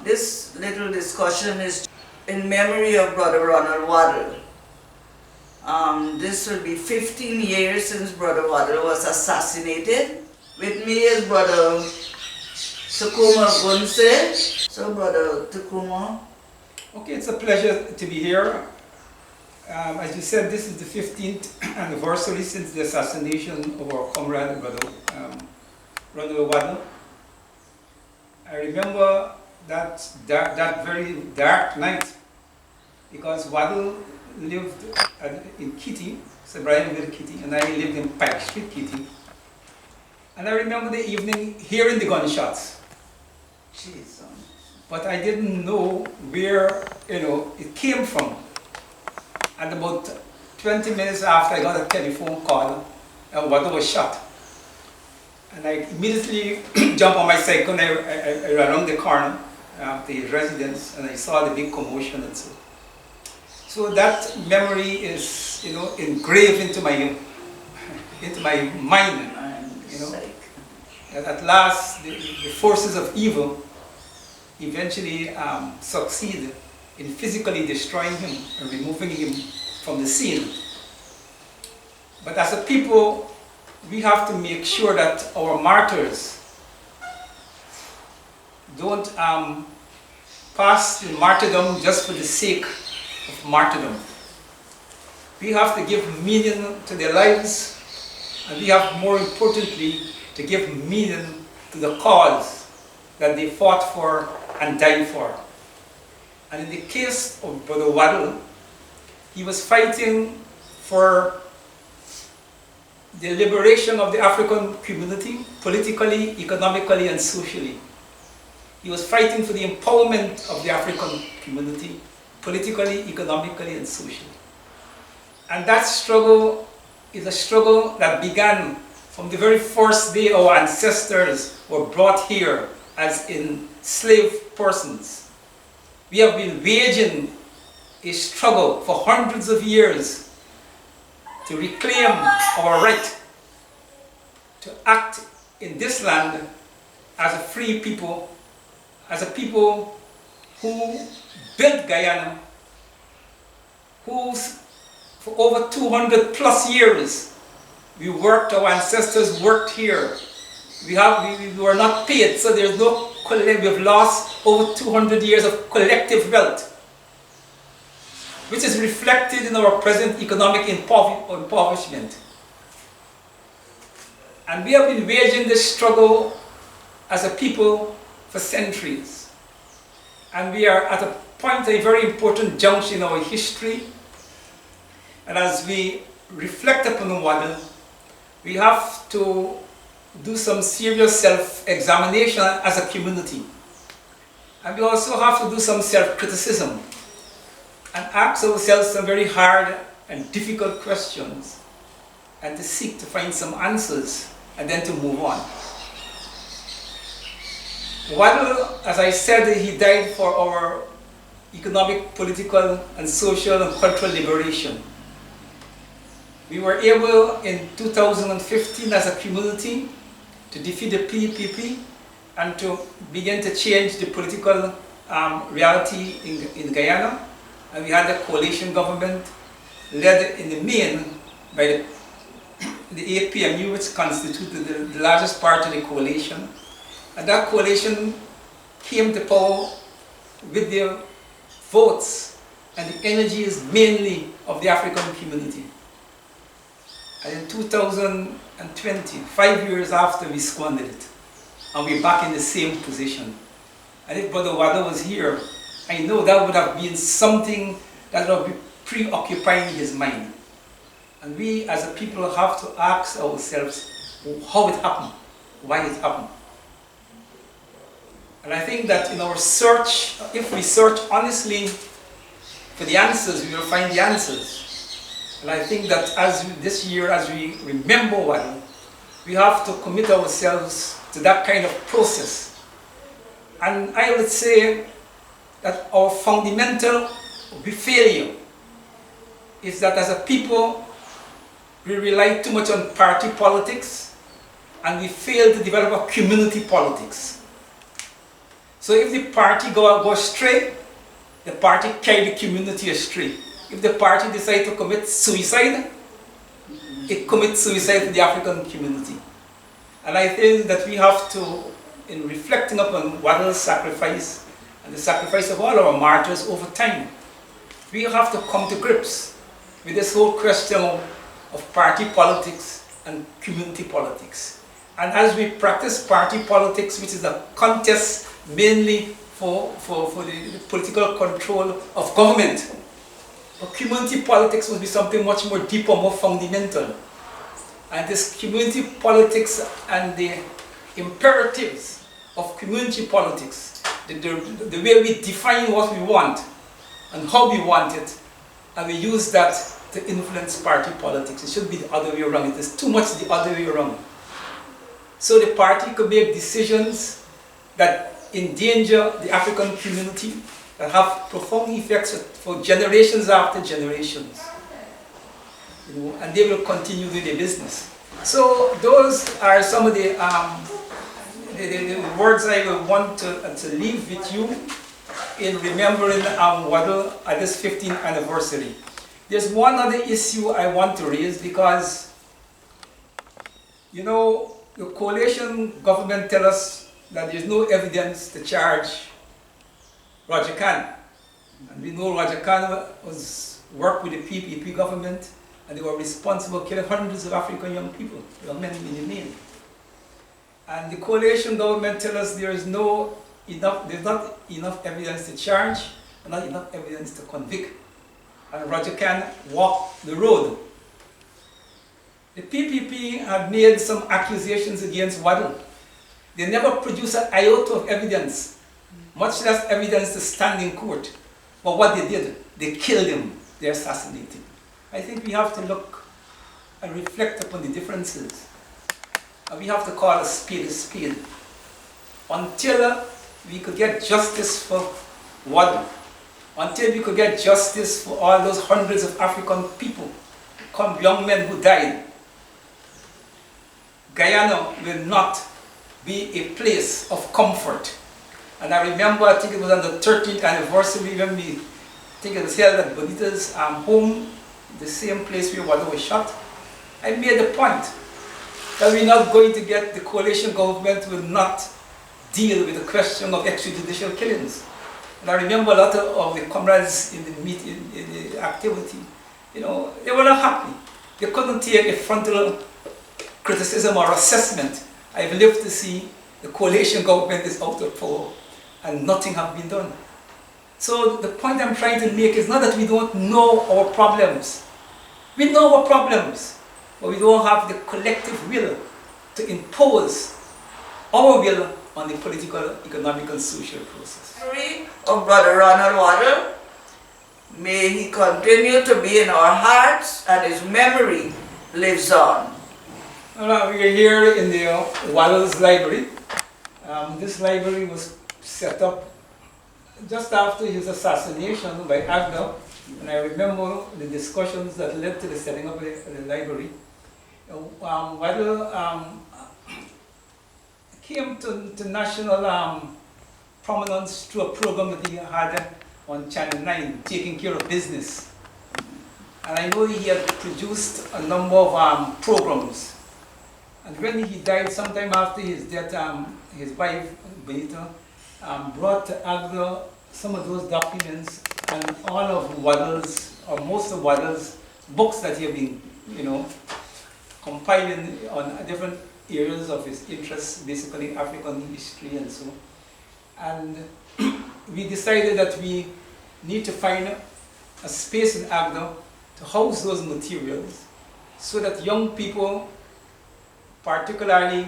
This little discussion is in memory of Brother Ronald Waddell. This will be 15 years since Brother Waddell was assassinated. With me is Brother Tacuma Ogunseye. So Brother Tacuma. Okay, it's a pleasure to be here. As you said, this is the 15th anniversary since the assassination of our comrade, Brother Ronald Waddell. I remember that very dark night because Waddell lived in Kitty, Sir Brianville, Kitty, and I lived in Pike Street, Kitty. And I remember the evening hearing the gunshots. Jeez. But I didn't know where, it came from. And about 20 minutes after, I got a telephone call, and Waddell was shot. And I immediately jumped on my cycle and I ran around the corner of the residence, and I saw the big commotion and so. So that memory is, engraved into my mind. And at last, the forces of evil eventually succeed in physically destroying him and removing him from the scene. But as a people, we have to make sure that our martyrs don't pass the martyrdom just for the sake of martyrdom. We have to give meaning to their lives, and we have, more importantly, to give meaning to the cause that they fought for and died for. And in the case of Brother Waddell, he was fighting for the liberation of the African community, politically, economically, and socially. He was fighting for the empowerment of the African community, politically, economically, and socially. And that struggle is a struggle that began from the very first day our ancestors were brought here as enslaved persons. We have been waging a struggle for hundreds of years to reclaim our right to act in this land as a free people, as a people who built Guyana, whose for over 200 plus years our ancestors worked here. We were not paid, so there's no, we've lost over 200 years of collective wealth, which is reflected in our present economic impoverishment. And we have been waging this struggle as a people for centuries. And we are at a point, a very important junction in our history. And as we reflect upon Waddell, we have to do some serious self-examination as a community. And we also have to do some self-criticism and ask ourselves some very hard and difficult questions and to seek to find some answers and then to move on. Waddell, as I said, he died for our economic, political, and social and cultural liberation. We were able in 2015 as a community to defeat the PPP and to begin to change the political reality in Guyana. And we had a coalition government led in the main by the APMU, which constituted the largest part of the coalition. And that coalition came to power with the votes and the energies mainly of the African community. And in 2020, 5 years after, we squandered it. And we're back in the same position. And if Brother Waddell was here, I know that would have been something that would be preoccupying his mind. And we as a people have to ask ourselves how it happened, why it happened. And I think that in our search, if we search honestly for the answers, we will find the answers. And I think that this year, as we remember Waddell, we have to commit ourselves to that kind of process. And I would say that our fundamental failure is that as a people, we rely too much on party politics and we fail to develop a community politics. So if the party go astray, the party carry the community astray. If the party decide to commit suicide, it commits suicide to the African community. And I think that we have to, in reflecting upon Waddell's sacrifice and the sacrifice of all our martyrs over time, we have to come to grips with this whole question of party politics and community politics. And as we practice party politics, which is a contest mainly for the political control of government, but community politics must be something much more deeper, more fundamental. And this community politics and the imperatives of community politics, the way we define what we want and how we want it, and we use that to influence party politics. It should be the other way around. It is too much the other way around. So the party could make decisions that endanger the African community, that have profound effects for generations after generations. You know, and they will continue with their business. So those are some of the words I will want to leave with you in remembering Waddell at this 15th anniversary. There's one other issue I want to raise because, you know, the coalition government tell us that there's no evidence to charge Roger Khan. And we know Roger Khan worked with the PPP government, and they were responsible for killing hundreds of African young people. There were many, many men. And the coalition government tells us there's not enough evidence to charge, and not enough evidence to convict. And Roger Khan walked the road. The PPP had made some accusations against Waddell. They never produced an iota of evidence, much less evidence to stand in court. But what they did, they killed him, they assassinated him. I think we have to look and reflect upon the differences. And we have to call a spade a spade. Until we could get justice for Waddell, until we could get justice for all those hundreds of African people, young men who died, Guyana will not be a place of comfort. And I remember, I think it was on the 13th anniversary when I think it was held at Bonita's home, the same place where Waddell was shot. I made the point that we're not going to get, the coalition government will not deal with the question of extrajudicial killings. And I remember a lot of the comrades in the activity, you know, they were not happy. They couldn't take a frontal criticism or assessment. I've lived to see the coalition government is out of power and nothing has been done. So the point I'm trying to make is not that we don't know our problems. We know our problems, but we don't have the collective will to impose our will on the political, economic, and social process. Of Brother Ronald Waddell, may he continue to be in our hearts and his memory lives on. Well, we are here in the Waddell's library. This library was set up just after his assassination by Agda, and I remember the discussions that led to the setting up the library. Waddell came to national prominence through a program that he had on Channel 9, Taking Care of Business. And I know he had produced a number of programs. And when he died, sometime after his death, his wife, Benita, brought to Agda some of those documents and all of Waddell's, or most of Waddell's books that he had been, you know, compiling on different areas of his interests, basically African history and so. And we decided that we need to find a space in Agda to house those materials so that young people, particularly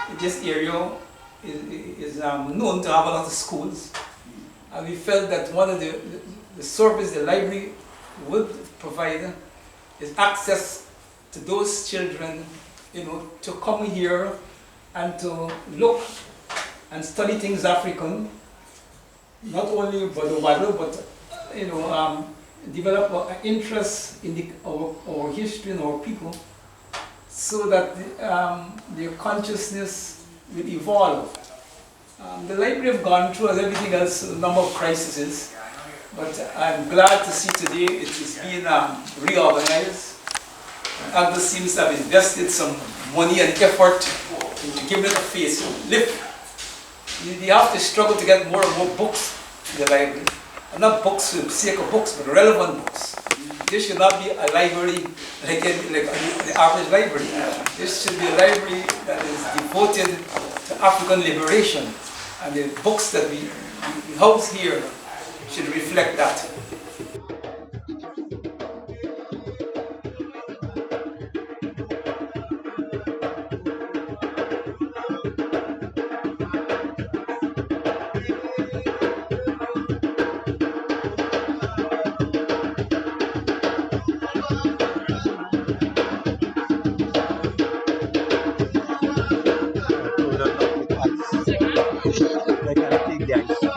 in this area, is known to have a lot of schools. And we felt that one of the service the library would provide is access to those children, you know, to come here and to look and study things African, not only by the Waddell, but, you know, develop an interest in our history and our people, so that their consciousness will evolve. The library have gone through, as everything else, a number of crises, but I'm glad to see today it is being reorganized. Agnes seems to have invested some money and effort into giving it a facelift. You have to struggle to get more and more books in the library. And not books for the sake of books, but relevant books. This should not be a library like the average library. This should be a library that is devoted to African liberation. And the books that we house here should reflect that. Like a big guys.